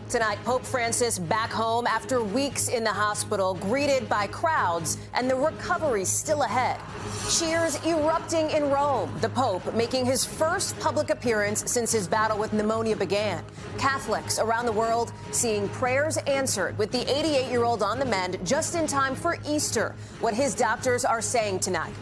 Tonight, Pope Francis back home after weeks in the hospital, greeted by crowds, and the recovery still ahead. Cheers erupting in Rome. The Pope making his first public appearance since his battle with pneumonia began. Catholics around the world seeing prayers answered, with the 88-year-old on the mend just in time for Easter. What his doctors are saying tonight.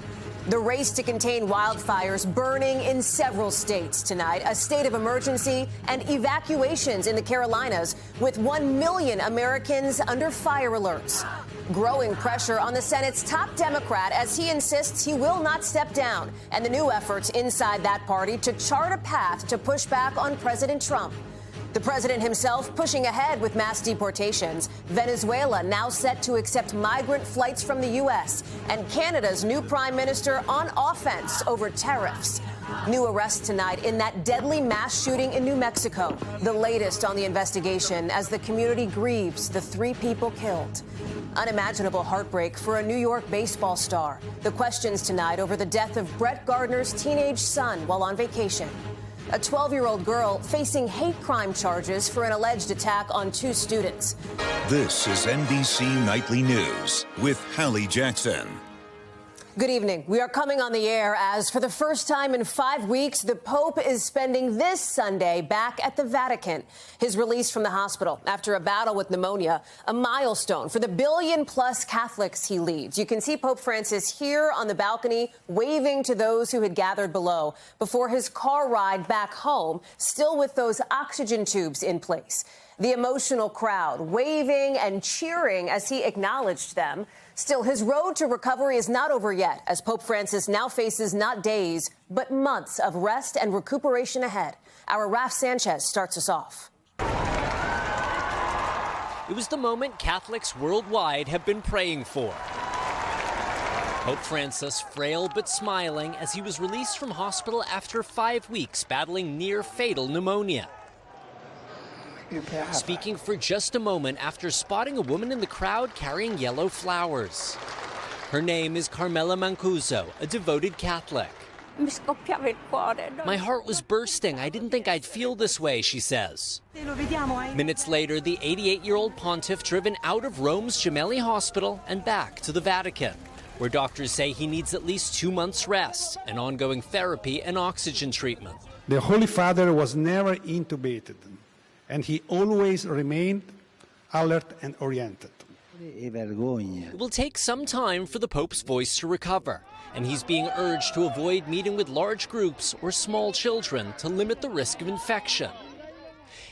The race to contain wildfires burning in several states tonight, a state of emergency and evacuations in the Carolinas, with 1 million Americans under fire alerts. Growing pressure on the Senate's top Democrat as he insists he will not step down, and the new efforts inside that party to chart a path to push back on President Trump. The president himself pushing ahead with mass deportations. Venezuela now set to accept migrant flights from the U.S. And Canada's new prime minister on offense over tariffs. New arrests tonight in that deadly mass shooting in New Mexico. The latest on the investigation as the community grieves the 3 people killed. Unimaginable heartbreak for a New York baseball star. The questions tonight over the death of Brett Gardner's teenage son while on vacation. A 12-year-old girl facing hate crime charges for an alleged attack on 2 students. This is NBC Nightly News with Hallie Jackson. Good evening. We are coming on the air as, for the first time in 5 weeks, the Pope is spending this Sunday back at the Vatican. His release from the hospital after a battle with pneumonia, a milestone for the billion-plus Catholics he leads. You can see Pope Francis here on the balcony waving to those who had gathered below before his car ride back home, still with those oxygen tubes in place. The emotional crowd waving and cheering as he acknowledged them. Still, his road to recovery is not over yet, as Pope Francis now faces not days, but months of rest and recuperation ahead. Our Raf Sanchez starts us off. It was the moment Catholics worldwide have been praying for. Pope Francis, frail but smiling, as he was released from hospital after 5 weeks battling near-fatal pneumonia. Speaking for just a moment after spotting a woman in the crowd carrying yellow flowers. Her name is Carmela Mancuso, a devoted Catholic. My heart was bursting. I didn't think I'd feel this way, she says. Minutes later, the 88-year-old pontiff driven out of Rome's Gemelli Hospital and back to the Vatican, where doctors say he needs at least 2 months' rest and ongoing therapy and oxygen treatment. The Holy Father was never intubated, and he always remained alert and oriented. It will take some time for the Pope's voice to recover, and he's being urged to avoid meeting with large groups or small children to limit the risk of infection.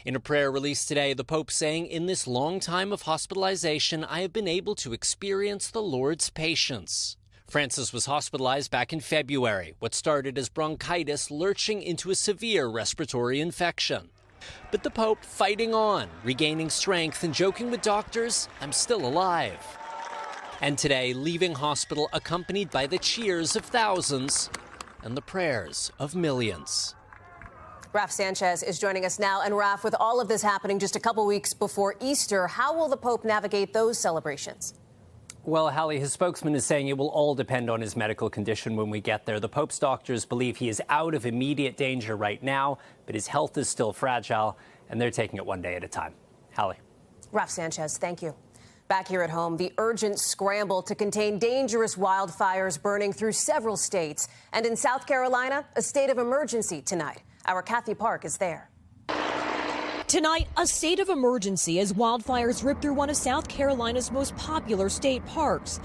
In a prayer released today, the Pope saying, "In this long time of hospitalization, I have been able to experience the Lord's patience." Francis was hospitalized back in February, what started as bronchitis lurching into a severe respiratory infection. But the Pope fighting on, regaining strength and joking with doctors, "I'm still alive." And today, leaving hospital accompanied by the cheers of thousands and the prayers of millions. Raf Sanchez is joining us now. And Raf, with all of this happening just a couple weeks before Easter, how will the Pope navigate those celebrations? Well, Hallie, his spokesman is saying it will all depend on his medical condition when we get there. The Pope's doctors believe he is out of immediate danger right now, but his health is still fragile, and they're taking it one day at a time. Hallie. Raf Sanchez, thank you. Back here at home, the urgent scramble to contain dangerous wildfires burning through several states. And in South Carolina, a state of emergency tonight. Our Kathy Park is there. Tonight, a state of emergency as wildfires rip through one of South Carolina's most popular state parks.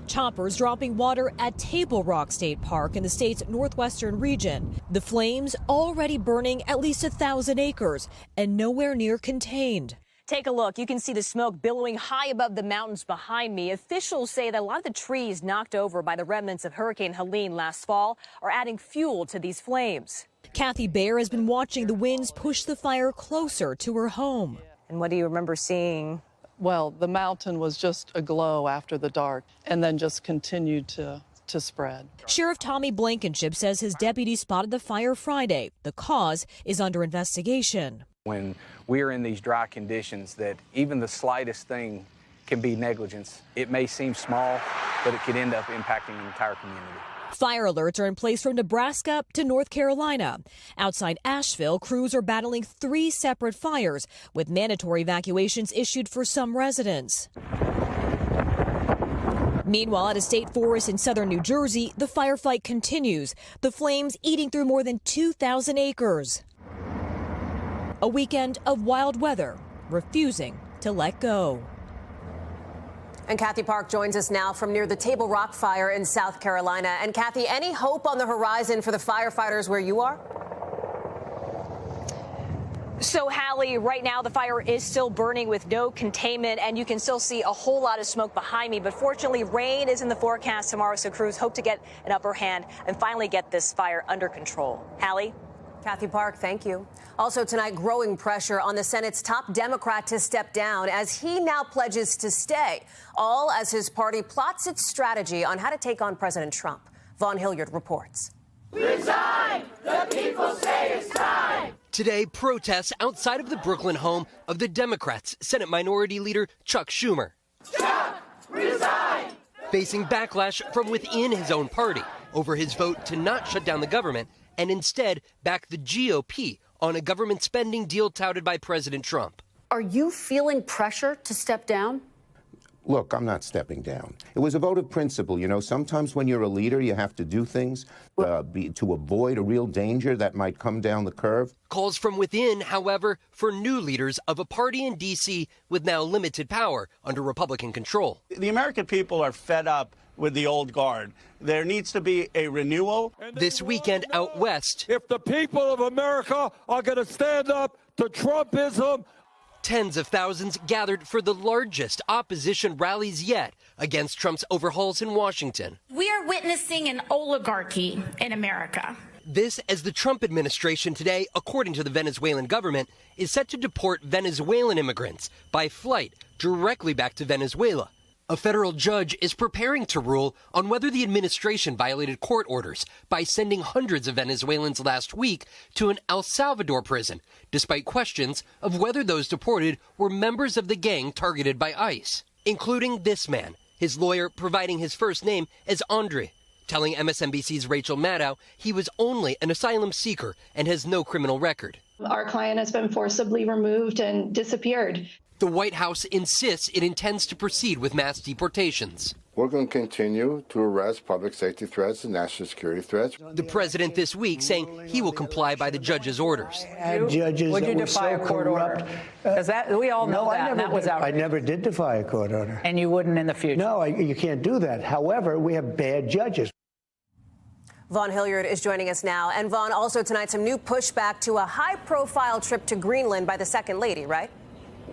Choppers dropping water at Table Rock State Park in the state's northwestern region. The flames already burning at least 1,000 acres and nowhere near contained. Take a look. You can see the smoke billowing high above the mountains behind me. Officials say that a lot of the trees knocked over by the remnants of Hurricane Helene last fall are adding fuel to these flames. Kathy Baer has been watching the winds push the fire closer to her home. And what do you remember seeing? Well, the mountain was just aglow after the dark and then just continued to spread. Sheriff Tommy Blankenship says his deputy spotted the fire Friday. The cause is under investigation. When we're in these dry conditions, that even the slightest thing can be negligence. It may seem small, but it could end up impacting the entire community. Fire alerts are in place from Nebraska to North Carolina. Outside Asheville, crews are battling 3 separate fires, with mandatory evacuations issued for some residents. Meanwhile, at a state forest in southern New Jersey, the firefight continues, the flames eating through more than 2,000 acres. A weekend of wild weather, refusing to let go. And Kathy Park joins us now from near the Table Rock fire in South Carolina. And Kathy, any hope on the horizon for the firefighters where you are? So, Hallie, right now the fire is still burning with no containment, and you can still see a whole lot of smoke behind me. But fortunately, rain is in the forecast tomorrow, so crews hope to get an upper hand and finally get this fire under control. Hallie? Kathy Park, thank you. Also tonight, growing pressure on the Senate's top Democrat to step down as he now pledges to stay, all as his party plots its strategy on how to take on President Trump. Vaughn Hilliard reports. Resign! The people say it's time! Today, protests outside of the Brooklyn home of the Democrats' Senate Minority Leader Chuck Schumer. Stop! Resign! Facing backlash from within his own party over his vote to not shut down the government and instead back the GOP on a government spending deal touted by President Trump. Are you feeling pressure to step down? Look, I'm not stepping down. It was a vote of principle. You know, sometimes when you're a leader, you have to do things to avoid a real danger that might come down the curve. Calls from within, however, for new leaders of a party in D.C. with now limited power under Republican control. The American people are fed up with the old guard. There needs to be a renewal. This weekend out west, if the people of America are going to stand up to Trumpism, tens of thousands gathered for the largest opposition rallies yet against Trump's overhauls in Washington. We are witnessing an oligarchy in America. This as the Trump administration today, according to the Venezuelan government, is set to deport Venezuelan immigrants by flight directly back to Venezuela. A federal judge is preparing to rule on whether the administration violated court orders by sending hundreds of Venezuelans last week to an El Salvador prison, despite questions of whether those deported were members of the gang targeted by ICE, including this man, his lawyer providing his first name as Andre, telling MSNBC's Rachel Maddow he was only an asylum seeker and has no criminal record. Our client has been forcibly removed and disappeared. The White House insists it intends to proceed with mass deportations. We're going to continue to arrest public safety threats and national security threats. The president this week saying he will comply by the judge's orders. Judges Would you defy a court order? Because we all know that was I never did defy a court order. And you wouldn't in the future? No, you can't do that. However, we have bad judges. Vaughn Hilliard is joining us now. And Vaughn, also tonight, some new pushback to a high-profile trip to Greenland by the Second Lady, right?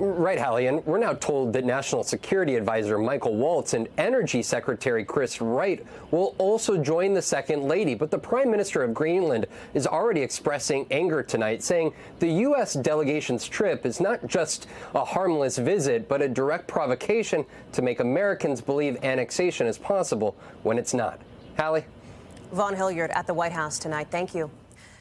Right, Hallie, and we're now told that National Security Advisor Michael Waltz and Energy Secretary Chris Wright will also join the Second Lady. But the Prime Minister of Greenland is already expressing anger tonight, saying the U.S. delegation's trip is not just a harmless visit, but a direct provocation to make Americans believe annexation is possible when it's not. Hallie? Vaughn Hilliard at the White House tonight. Thank you.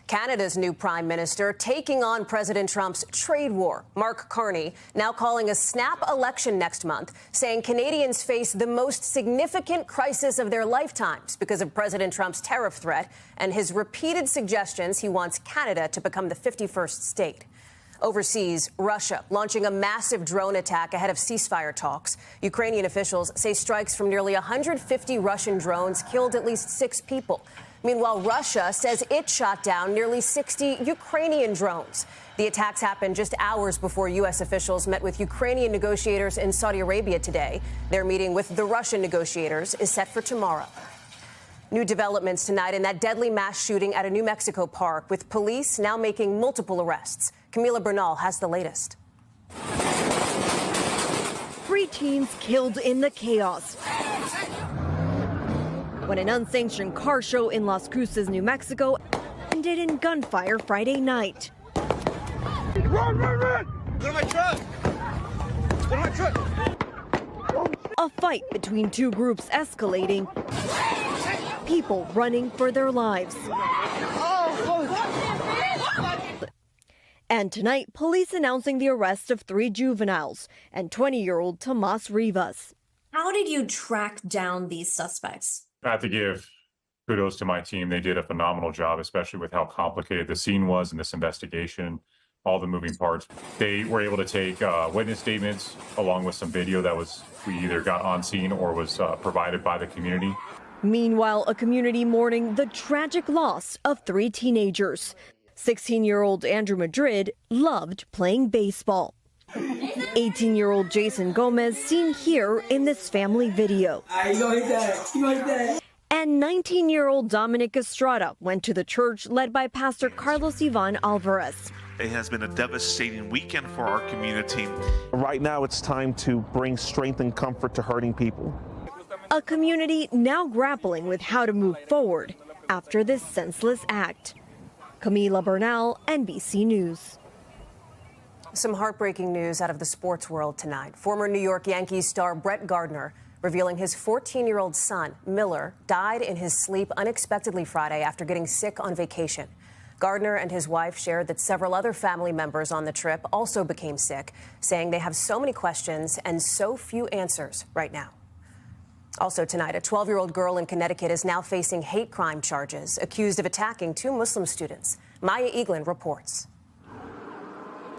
Canada's new prime minister taking on President Trump's trade war. Mark Carney now calling a snap election next month, saying Canadians face the most significant crisis of their lifetimes because of President Trump's tariff threat and his repeated suggestions he wants Canada to become the 51st state. Overseas, Russia launching a massive drone attack ahead of ceasefire talks. Ukrainian officials say strikes from nearly 150 Russian drones killed at least 6 people. Meanwhile, Russia says it shot down nearly 60 Ukrainian drones. The attacks happened just hours before U.S. officials met with Ukrainian negotiators in Saudi Arabia today. Their meeting with the Russian negotiators is set for tomorrow. New developments tonight in that deadly mass shooting at a New Mexico park, with police now making multiple arrests. Camila Bernal has the latest. 3 teens killed in the chaos when an unsanctioned car show in Las Cruces, New Mexico, ended in gunfire Friday night. Run, run, run! Go to my truck! Go to my truck! A fight between 2 groups escalating, people running for their lives. And tonight, police announcing the arrest of 3 juveniles and 20-year-old Tomas Rivas. How did you track down these suspects? I have to give Kudos to my team. They did a phenomenal job, especially with how complicated the scene was in this investigation, all the moving parts. They were able to take witness statements along with some video that we either got on scene or was provided by the community. Meanwhile, a community mourning the tragic loss of 3 teenagers. 16-year-old Andrew Madrid loved playing baseball. 18-year-old Jason Gomez seen here in this family video. And 19-year-old Dominic Estrada went to the church led by Pastor Carlos Ivan Alvarez. It has been a devastating weekend for our community. Right now, it's time to bring strength and comfort to hurting people. A community now grappling with how to move forward after this senseless act. Camila Bernal, NBC News. Some heartbreaking news out of the sports world tonight. Former New York Yankees star Brett Gardner revealing his 14-year-old son, Miller, died in his sleep unexpectedly Friday after getting sick on vacation. Gardner and his wife shared that several other family members on the trip also became sick, saying they have so many questions and so few answers right now. Also tonight, a 12-year-old girl in Connecticut is now facing hate crime charges, accused of attacking 2 Muslim students. Maya Eaglin reports.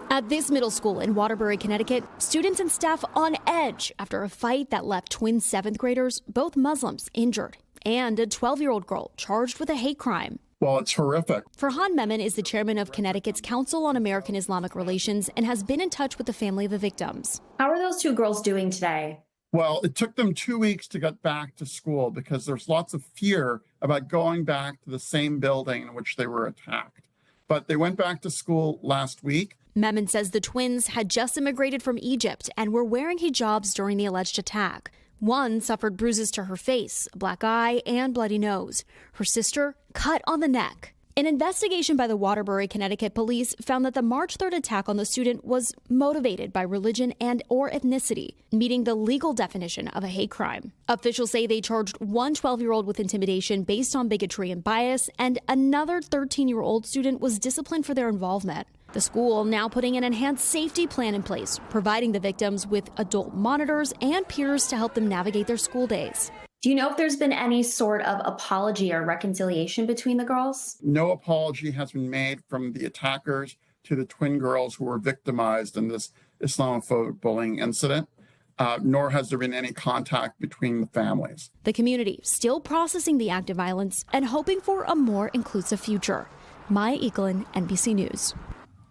At this middle school in Waterbury, Connecticut, students and staff on edge after a fight that left twin 7th graders, both Muslims, injured, and a 12-year-old girl charged with a hate crime. Well, it's horrific. Farhan Memon is the chairman of Connecticut's Council on American Islamic Relations and has been in touch with the family of the victims. How are those 2 girls doing today? Well, it took them 2 weeks to get back to school because there's lots of fear about going back to the same building in which they were attacked. But they went back to school last week. Memon says the twins had just immigrated from Egypt and were wearing hijabs during the alleged attack. One suffered bruises to her face, a black eye, and bloody nose. Her sister cut on the neck. An investigation by the Waterbury, Connecticut police found that the March 3rd attack on the student was motivated by religion and/or ethnicity, meeting the legal definition of a hate crime. Officials say they charged one 12-year-old with intimidation based on bigotry and bias, and another 13-year-old student was disciplined for their involvement. The school now putting an enhanced safety plan in place, providing the victims with adult monitors and peers to help them navigate their school days. Do you know if there's been any sort of apology or reconciliation between the girls? No apology has been made from the attackers to the twin girls who were victimized in this Islamophobic bullying incident, nor has there been any contact between the families. The community still processing the act of violence and hoping for a more inclusive future. Maya Eaglin, NBC News.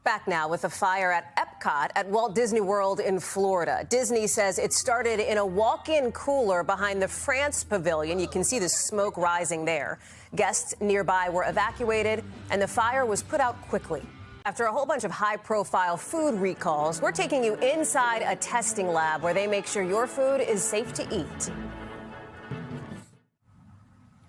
Back now with a fire at Epcot at Walt Disney World in Florida. Disney says it started in a walk-in cooler behind the France Pavilion. You can see the smoke rising there. Guests nearby were evacuated, and the fire was put out quickly. After a whole bunch of high-profile food recalls, we're taking you inside a testing lab where they make sure your food is safe to eat.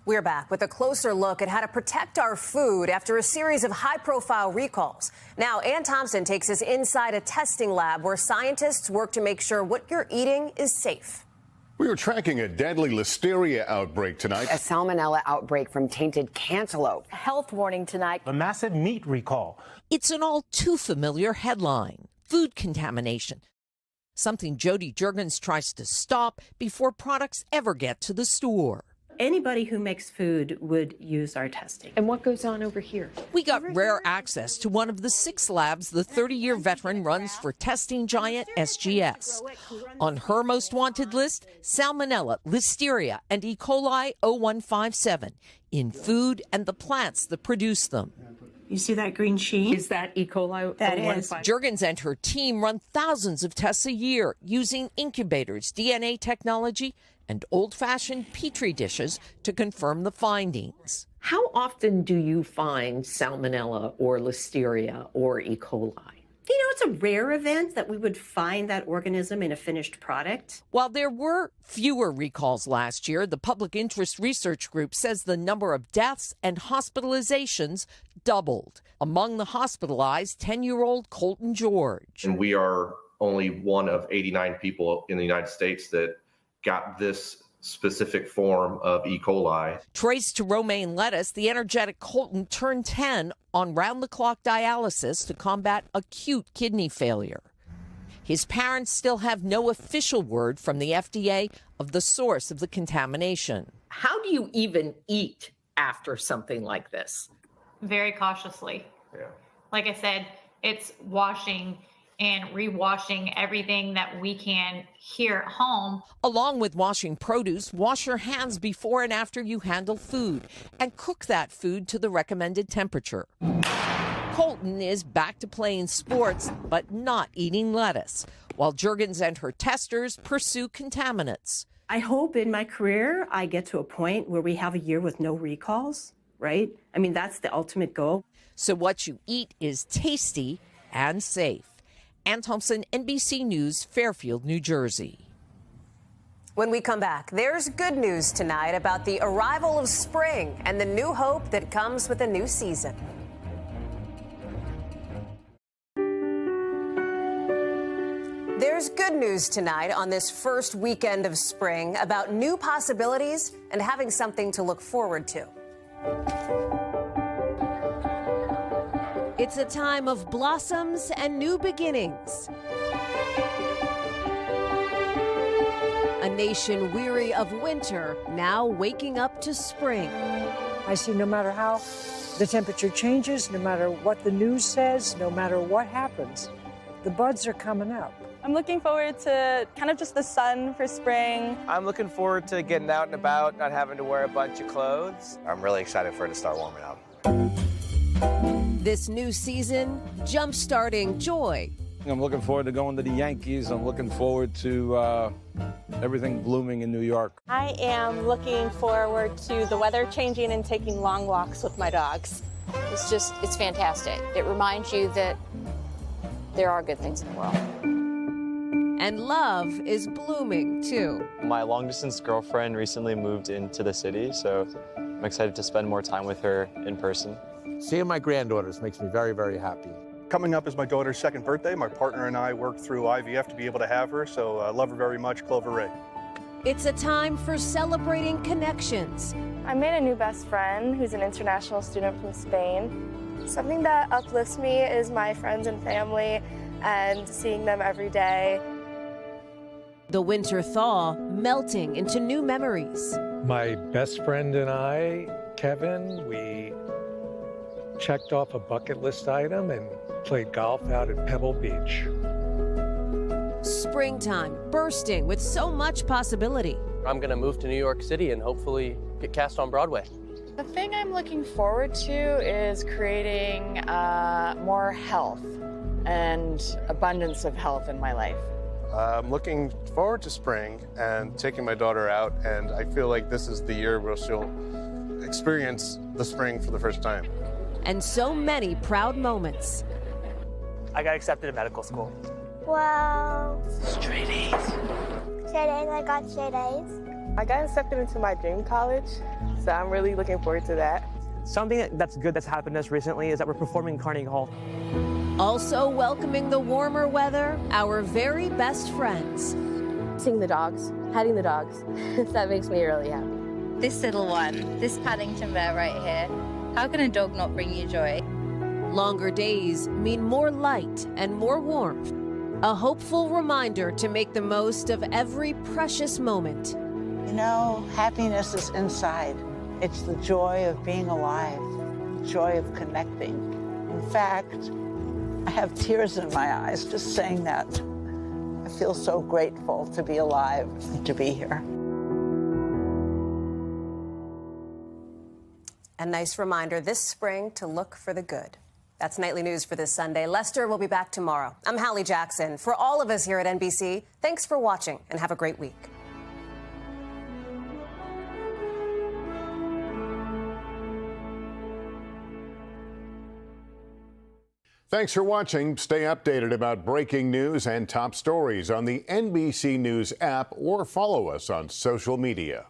We're back with a closer look at how to protect our food after a series of high-profile recalls. Now, Ann Thompson takes us inside a testing lab where scientists work to make sure what you're eating is safe. We are tracking a deadly listeria outbreak tonight. A salmonella outbreak from tainted cantaloupe. Health warning tonight. A massive meat recall. It's an all too familiar headline. Food contamination. Something Jody Juergens tries to stop before products ever get to the store. Anybody who makes food would use our testing. And what goes on over here? We got rare access to one of the 6 labs the 30-year veteran runs for testing giant SGS. On her most wanted list, Salmonella, Listeria, and E. coli 0157 in food and the plants that produce them. You see that green sheen? Is that E. coli? That is. Juergens and her team run thousands of tests a year using incubators, DNA technology, and old-fashioned Petri dishes to confirm the findings. How often do you find Salmonella or Listeria or E. coli? You know, it's a rare event that we would find that organism in a finished product. While there were fewer recalls last year, the Public Interest Research Group says the number of deaths and hospitalizations doubled. Among the hospitalized, 10-year-old Colton George. And we are only one of 89 people in the United States that got this specific form of E. coli. Traced to romaine lettuce, the energetic Colton turned 10 on round-the-clock dialysis to combat acute kidney failure. His parents still have no official word from the FDA of the source of the contamination. How do you even eat after something like this? Very cautiously. Yeah. Like I said, it's washing and rewashing everything that we can here at home. Along with washing produce, wash your hands before and after you handle food and cook that food to the recommended temperature. Colton is back to playing sports, but not eating lettuce, while Juergens and her testers pursue contaminants. I hope in my career I get to a point where we have a year with no recalls, right? I mean, that's the ultimate goal. So what you eat is tasty and safe. Ann Thompson, NBC News, Fairfield, New Jersey. When we come back, there's good news tonight about the arrival of spring and the new hope that comes with a new season. There's good news tonight on this first weekend of spring about new possibilities and having something to look forward to. It's a time of blossoms and new beginnings. A nation weary of winter now waking up to spring. I see no matter how the temperature changes, no matter what the news says, no matter what happens, the buds are coming out. I'm looking forward to kind of just the sun for spring. I'm looking forward to getting out and about, not having to wear a bunch of clothes. I'm really excited for it to start warming up. This new season, jump-starting joy. I'm looking forward to going to the Yankees. I'm looking forward to everything blooming in New York. I am looking forward to the weather changing and taking long walks with my dogs. It's fantastic. It reminds you that there are good things in the world. And love is blooming, too. My long-distance girlfriend recently moved into the city, so I'm excited to spend more time with her in person. Seeing my granddaughters makes me very, very happy. Coming up is my daughter's second birthday. My partner and I worked through IVF to be able to have her, so I love her very much, Clover Ray. It's a time for celebrating connections. I made a new best friend who's an international student from Spain. Something that uplifts me is my friends and family and seeing them every day. The winter thaw melting into new memories. My best friend and I, Kevin, we checked off a bucket list item and played golf out at Pebble Beach. Springtime bursting with so much possibility. I'm going to move to New York City and hopefully get cast on Broadway. The thing I'm looking forward to is creating more health and abundance of health in my life. I'm looking forward to spring and taking my daughter out, and I feel like this is the year where she'll experience the spring for the first time. And so many proud moments. I got accepted to medical school. Wow. Straight A's. Straight A's, I got straight A's. I got accepted into my dream college, so I'm really looking forward to that. Something that's good that's happened to us recently is that we're performing Carnegie Hall. Also welcoming the warmer weather, our very best friends. Seeing the dogs, petting the dogs, that makes me really happy. This little one, this Paddington bear right here, how can a dog not bring you joy? Longer days mean more light and more warmth. A hopeful reminder to make the most of every precious moment. You know, happiness is inside. It's the joy of being alive, the joy of connecting. In fact, I have tears in my eyes just saying that. I feel so grateful to be alive and to be here. A nice reminder this spring to look for the good. That's Nightly News for this Sunday. Lester will be back tomorrow. I'm Hallie Jackson. For all of us here at NBC, thanks for watching and have a great week. Thanks for watching. Stay updated about breaking news and top stories on the NBC News app or follow us on social media.